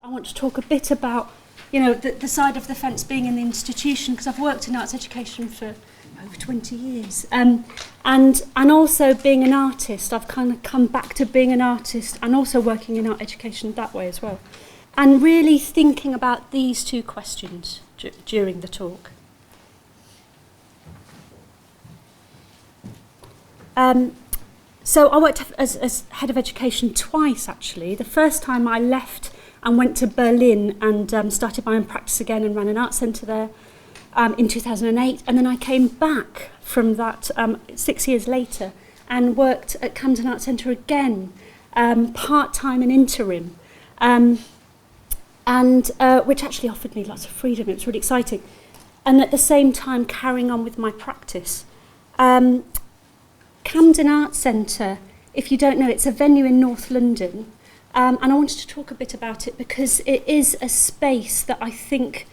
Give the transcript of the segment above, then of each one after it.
I want to talk a bit about, you know, the side of the fence being in the institution, because I've worked in arts education for over 20 years. And also being an artist, I've kind of come back to being an artist and also working in art education that way as well. And really thinking about these two questions during the talk. So I worked as head of education twice, actually. The first time I left and went to Berlin and started my own practice again and ran an art centre there in 2008. And then I came back from that 6 years later and worked at Camden Art Centre again, part-time and interim, which actually offered me lots of freedom. It was really exciting. And at the same time, carrying on with my practice. Camden Art Centre, if you don't know, it's a venue in North London. And I wanted to talk a bit about it because it is a space that I think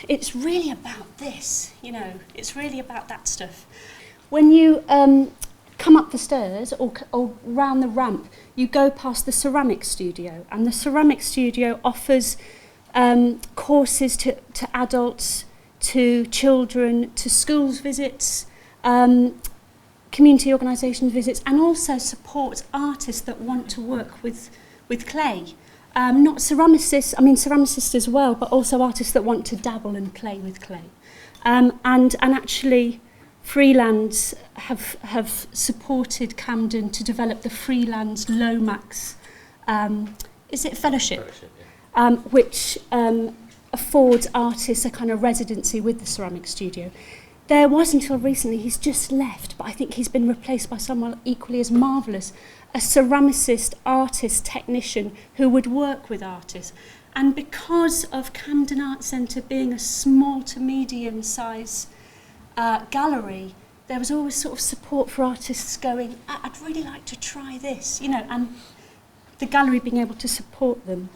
it's really about this, you know, it's really about that stuff. When you come up the stairs or round the ramp, you go past the ceramic studio, and the ceramic studio offers courses to adults, to children, to schools visits, community organisation visits, and also supports artists that want to work with clay. Not ceramicists, I mean ceramicists as well, but also artists that want to dabble and play with clay. And actually, Freelands have supported Camden to develop the Freelands Lomax, is it fellowship? Yeah. Which affords artists a kind of residency with the ceramic studio. There was until recently, he's just left, but I think he's been replaced by someone equally as marvellous, a ceramicist, artist, technician who would work with artists. And because of Camden Art Centre being a small to medium size gallery, there was always sort of support for artists going, I'd really like to try this, you know, and the gallery being able to support them.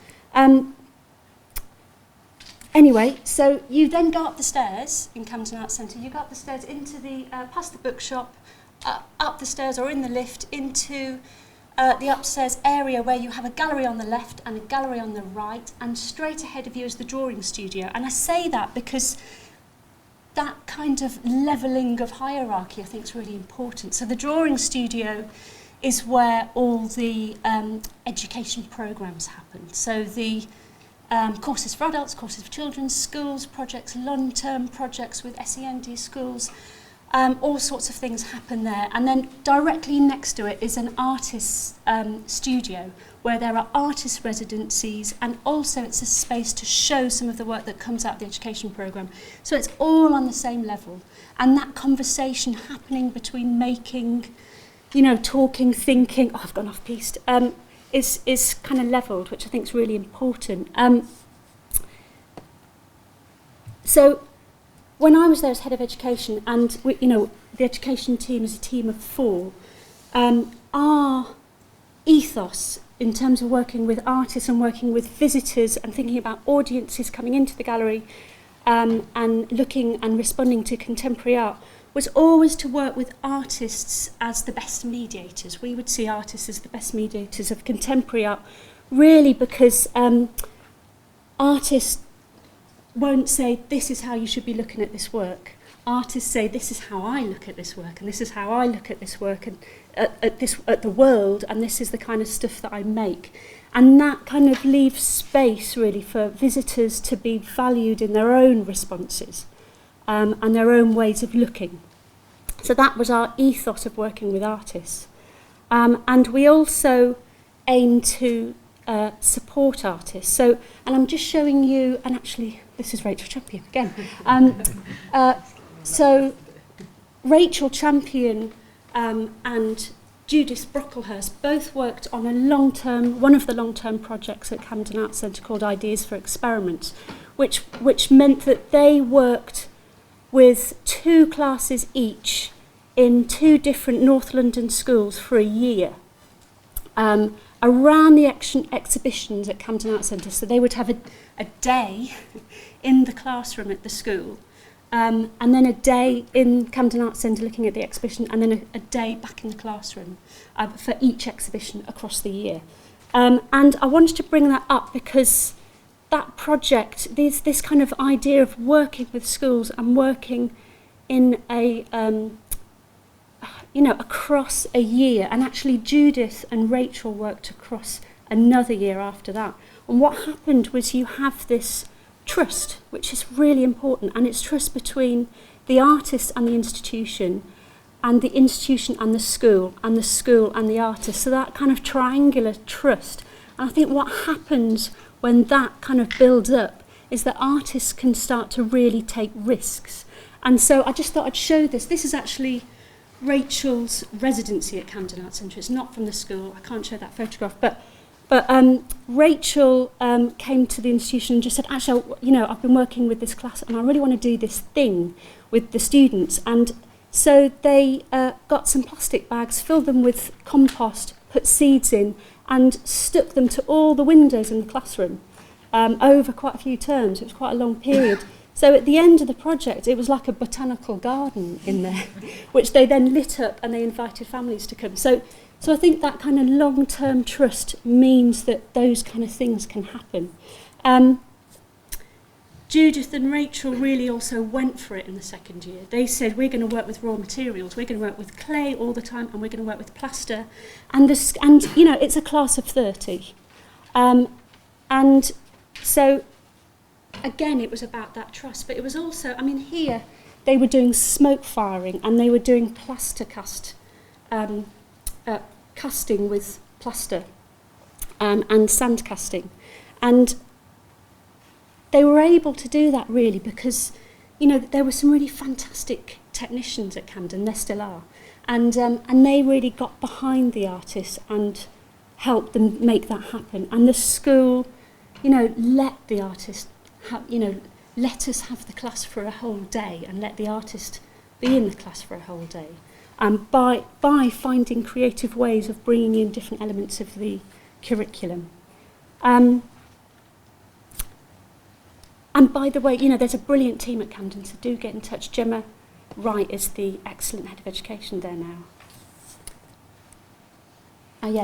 Anyway, so you then go up the stairs in Camden Art Centre. You go up the stairs into the, past the bookshop, up the stairs or in the lift into the upstairs area where you have a gallery on the left and a gallery on the right, and straight ahead of you is the drawing studio. And I say that because that kind of levelling of hierarchy I think is really important. So the drawing studio is where all the education programmes happen. So the courses for adults, courses for children, schools, projects, long-term projects with SEND schools, all sorts of things happen there. And then directly next to it is an artist's studio where there are artist residencies, and also it's a space to show some of the work that comes out of the education programme. So it's all on the same level. And that conversation happening between making, you know, talking, thinking, I've gone off-piste, is kind of levelled, which I think is really important. So when I was there as head of education, and we, you know, the education team is a team of 4, our ethos in terms of working with artists and working with visitors and thinking about audiences coming into the gallery and looking and responding to contemporary art was always to work with artists as the best mediators. We would see artists as the best mediators of contemporary art, really because artists won't say, this is how you should be looking at this work. Artists say, this is how I look at this work, and this is how I look at this work, and at the world, and this is the kind of stuff that I make. And that kind of leaves space, really, for visitors to be valued in their own responses and their own ways of looking. So that was our ethos of working with artists. And we also aim to support artists. So, and I'm just showing you, and actually, this is Rachel Champion again. So Rachel Champion and Judith Brocklehurst both worked on one of the long-term projects at Camden Art Centre called Ideas for Experiments, which meant that they worked with 2 classes each in 2 different North London schools for a year around the exhibitions at Camden Art Centre. So they would have a day in the classroom at the school, and then a day in Camden Art Centre looking at the exhibition, and then a day back in the classroom for each exhibition across the year. And I wanted to bring that up because that project, this kind of idea of working with schools and working in a, across a year, and actually Judith and Rachel worked across another year after that. And what happened was you have this trust, which is really important, and it's trust between the artist and the institution and the school, and the school and the artist. So that kind of triangular trust. And I think what happens when that kind of builds up is that artists can start to really take risks. And so I just thought I'd show this. This is actually Rachel's residency at Camden Arts Centre. It's not from the school. I can't show that photograph. But Rachel came to the institution and just said, actually, I've been working with this class and I really want to do this thing with the students. And so they got some plastic bags, filled them with compost, put seeds in, and stuck them to all the windows in the classroom over quite a few terms. It was quite a long period. So at the end of the project, it was like a botanical garden in there, which they then lit up and they invited families to come. So I think that kind of long-term trust means that those kind of things can happen. Judith and Rachel really also went for it in the second year. They said, we're going to work with raw materials, we're going to work with clay all the time, and we're going to work with plaster. And it's a class of 30. And so, again, it was about that trust. But it was also, here they were doing smoke firing and they were doing plaster casting with plaster and sand casting. And they were able to do that really because, there were some really fantastic technicians at Camden, there still are. And they really got behind the artists and helped them make that happen. And the school, let the artist let us have the class for a whole day and let the artist be in the class for a whole day. And by finding creative ways of bringing in different elements of the curriculum. And by the way, there's a brilliant team at Camden, so do get in touch. Gemma Wright is the excellent head of education there now.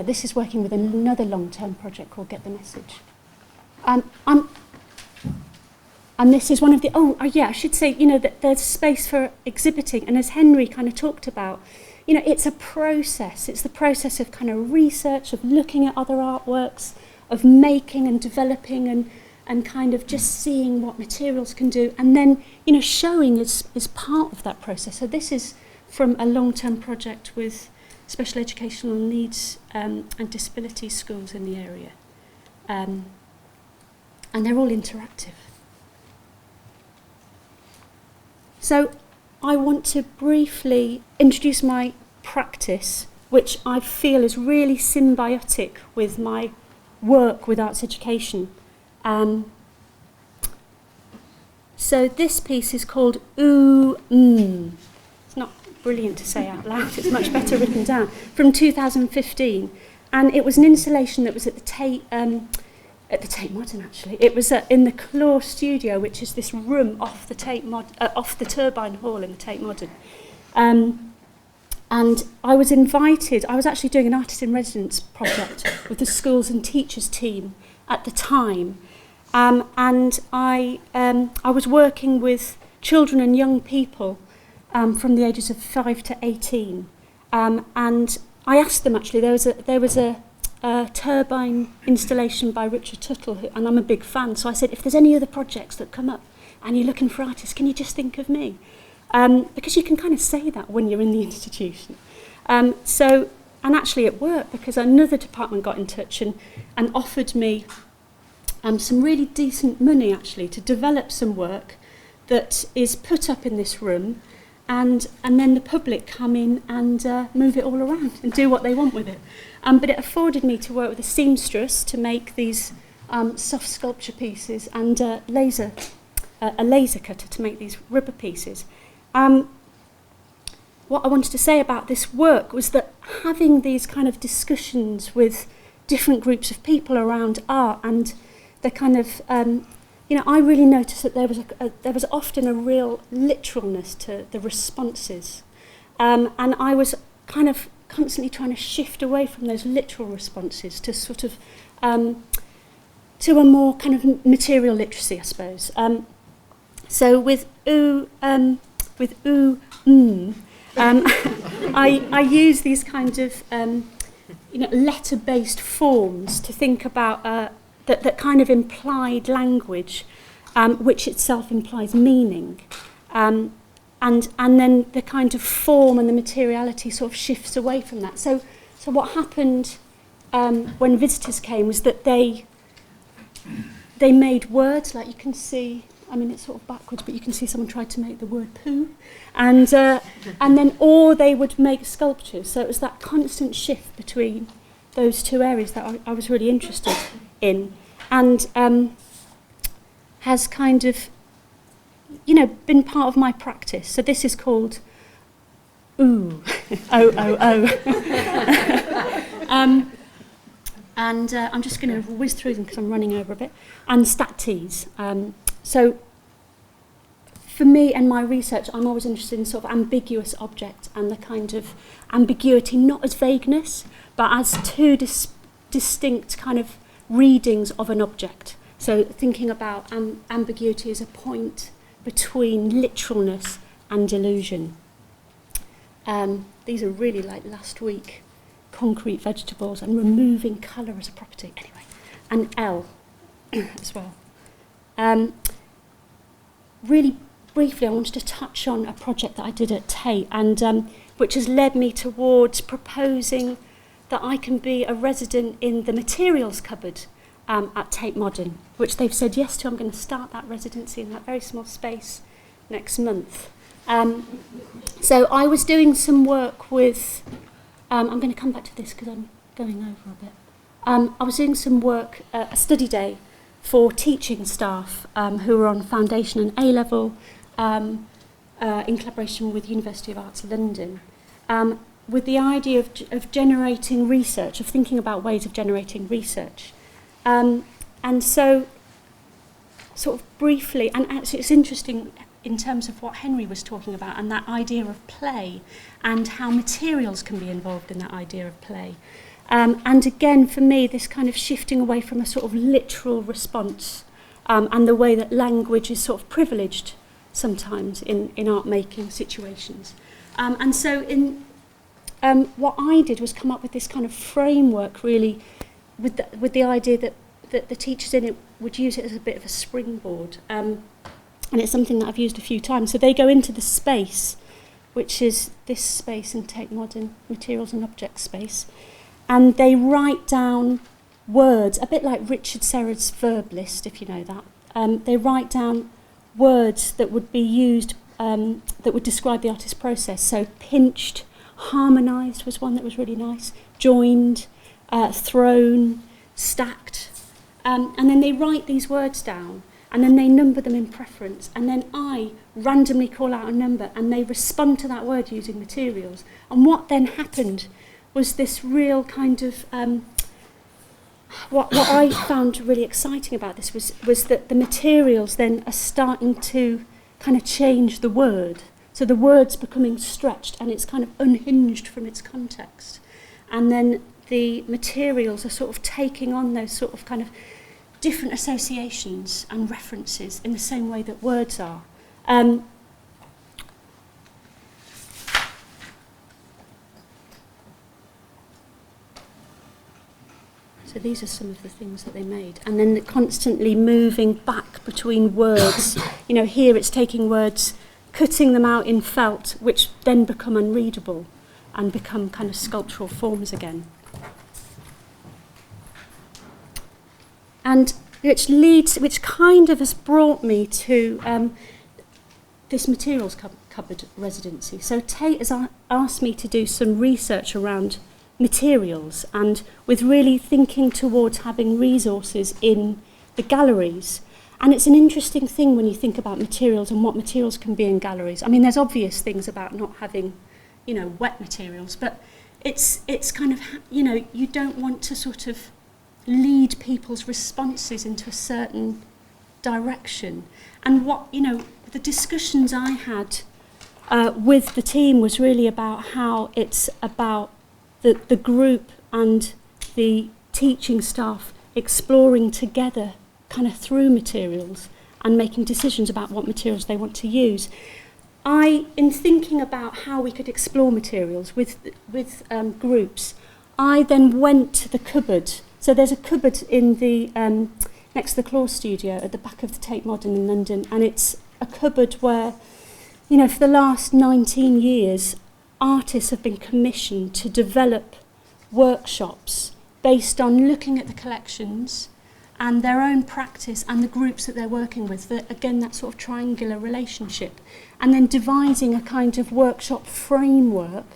This is working with another long-term project called Get the Message. And this is one of the, I should say, that there's space for exhibiting. And as Henry kind of talked about, it's a process. It's the process of kind of research, of looking at other artworks, of making and developing and kind of just seeing what materials can do. And then, showing is part of that process. So this is from a long-term project with special educational needs and disability schools in the area. And they're all interactive. So I want to briefly introduce my practice, which I feel is really symbiotic with my work with arts education. So this piece is called Ooh It's not brilliant to say out loud, it's much better written down, from 2015. And it was an installation that was at the Tate Modern, actually. It was in the Claw Studio, which is this room off the Turbine Hall in the Tate Modern. And I was invited. I was actually doing an artist in residence project with the schools and teachers team at the time, and I was working with children and young people from the ages of 5 to 18, and I asked them actually. There was a turbine installation by Richard Tuttle, and I'm a big fan, so I said, if there's any other projects that come up and you're looking for artists, can you just think of me? Because you can kind of say that when you're in the institution. And actually it worked, because another department got in touch and offered me some really decent money actually to develop some work that is put up in this room, and then the public come in and move it all around and do what they want with it. But it afforded me to work with a seamstress to make these soft sculpture pieces, and a laser cutter to make these rubber pieces. What I wanted to say about this work was that having these kind of discussions with different groups of people around art, and the kind of, I really noticed that there was often a real literalness to the responses. And I was kind of constantly trying to shift away from those literal responses to sort of to a more kind of material literacy, I suppose. So with I use these kind of letter-based forms to think about that kind of implied language, which itself implies meaning, and then the kind of form and the materiality sort of shifts away from that. So what happened when visitors came was that they made words, like you can see. I mean, it's sort of backwards, but you can see someone tried to make the word poo, and then or they would make sculptures. So it was that constant shift between those two areas that I was really interested in, and has kind of, been part of my practice. So this is called OO. And I'm just going to whiz through them because I'm running over a bit. And stat-tees. So for me and my research, I'm always interested in sort of ambiguous objects and the kind of ambiguity, not as vagueness, but as two distinct kind of readings of an object. So thinking about ambiguity as a point between literalness and illusion. These are really like last week, concrete vegetables and removing colour as a property. Anyway, and L as well. Really briefly, I wanted to touch on a project that I did at Tate, and which has led me towards proposing that I can be a resident in the materials cupboard at Tate Modern, which they've said yes to. I'm going to start that residency in that very small space next month. So I was doing some work with, I'm going to come back to this because I'm going over a bit. I was doing some work, a study day for teaching staff who were on foundation and A-level in collaboration with University of Arts London, with the idea of generating research, of thinking about ways of generating research. And so, sort of briefly, and actually it's interesting in terms of what Henry was talking about and that idea of play and how materials can be involved in that idea of play. And again, for me, this kind of shifting away from a sort of literal response and the way that language is sort of privileged sometimes in art-making situations. And so what I did was come up with this kind of framework, really, with the idea that the teachers in it would use it as a bit of a springboard. And it's something that I've used a few times. So they go into the space, which is this space in Tate Modern, materials and objects space, and they write down words, a bit like Richard Serra's verb list, if you know that. They write down words that would be used, that would describe the artist's process. So pinched, harmonised was one that was really nice, joined, thrown, stacked. And then they write these words down, and then they number them in preference, and then I randomly call out a number, and they respond to that word using materials. And what then happened was this real kind of, what I found really exciting about this was that the materials then are starting to kind of change the word. So the word's becoming stretched, and it's kind of unhinged from its context. And then the materials are sort of taking on those sort of kind of different associations and references in the same way that words are. So these are some of the things that they made. And then constantly moving back between words. Here it's taking words, cutting them out in felt, which then become unreadable and become kind of sculptural forms again. And which kind of has brought me to this materials cupboard residency. So Tate has asked me to do some research around materials, and with really thinking towards having resources in the galleries. And it's an interesting thing when you think about materials and what materials can be in galleries. I mean, there's obvious things about not having, wet materials, but it's kind of, you don't want to sort of lead people's responses into a certain direction. And what, the discussions I had with the team was really about how it's about the group and the teaching staff exploring together kind of through materials and making decisions about what materials they want to use. In thinking about how we could explore materials with groups, I then went to the cupboard. So there's a cupboard in the next to the Claw Studio at the back of the Tate Modern in London, and it's a cupboard where, you know, for the last 19 years, artists have been commissioned to develop workshops based on looking at the collections and their own practice and the groups that they're working with, again, that sort of triangular relationship, and then devising a kind of workshop framework,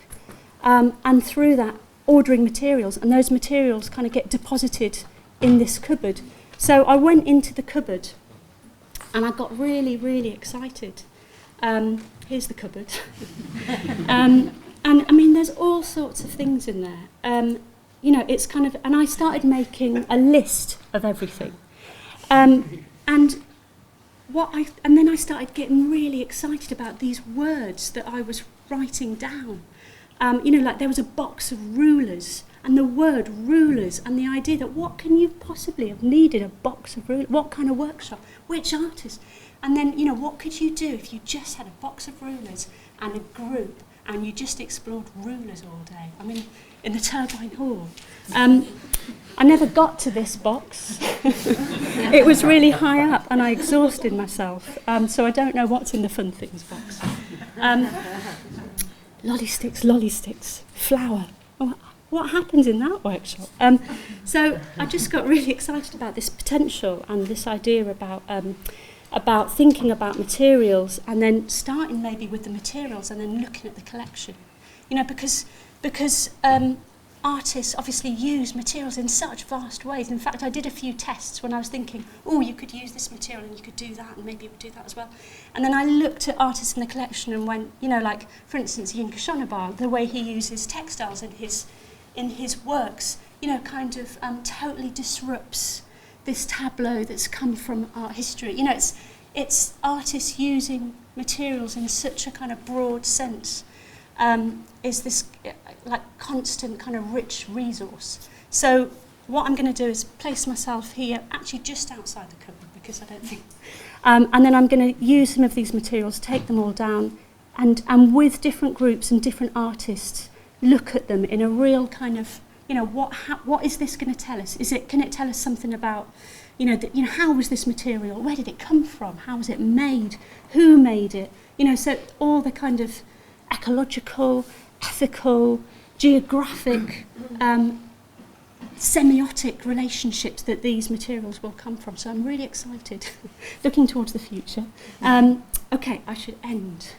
and through that, ordering materials, and those materials kind of get deposited in this cupboard. So I went into the cupboard, and I got really, really excited. Here's the cupboard. And I mean, there's all sorts of things in there. You know, it's kind of, and I started making a list of everything. And then I started getting really excited about these words that I was writing down. You know, like there was a box of rulers, and the word rulers, and the idea that what can you possibly have needed a box of rulers? What kind of workshop? Which artist? And then, you know, what could you do if you just had a box of rulers and a group and you just explored rulers all day? I mean, in the Turbine Hall. I never got to this box. It was really high up and I exhausted myself. So I don't know what's in the fun things box. Lolly sticks, flour. What happens in that workshop? So I just got really excited about this potential and this idea about thinking about materials, and then starting maybe with the materials and then looking at the collection. You know, because artists obviously use materials in such vast ways. In fact, I did a few tests when I was thinking, oh, you could use this material and you could do that and maybe you would do that as well. And then I looked at artists in the collection and went, you know, like, for instance, Yinka Shonabar, the way he uses textiles in his works, you know, kind of totally disrupts this tableau that's come from art history. You know, it's artists using materials in such a kind of broad sense. Is this like constant kind of rich resource. So what I'm going to do is place myself here, actually just outside the cupboard, because I don't think... and then I'm going to use some of these materials, take them all down, and with different groups and different artists, look at them in a real kind of, you know, what is this going to tell us? Can it tell us something about, you know, how was this material? Where did it come from? How was it made? Who made it? You know, so all the kind of ecological, ethical, geographic, semiotic relationships that these materials will come from. So I'm really excited, looking towards the future. Okay, I should end.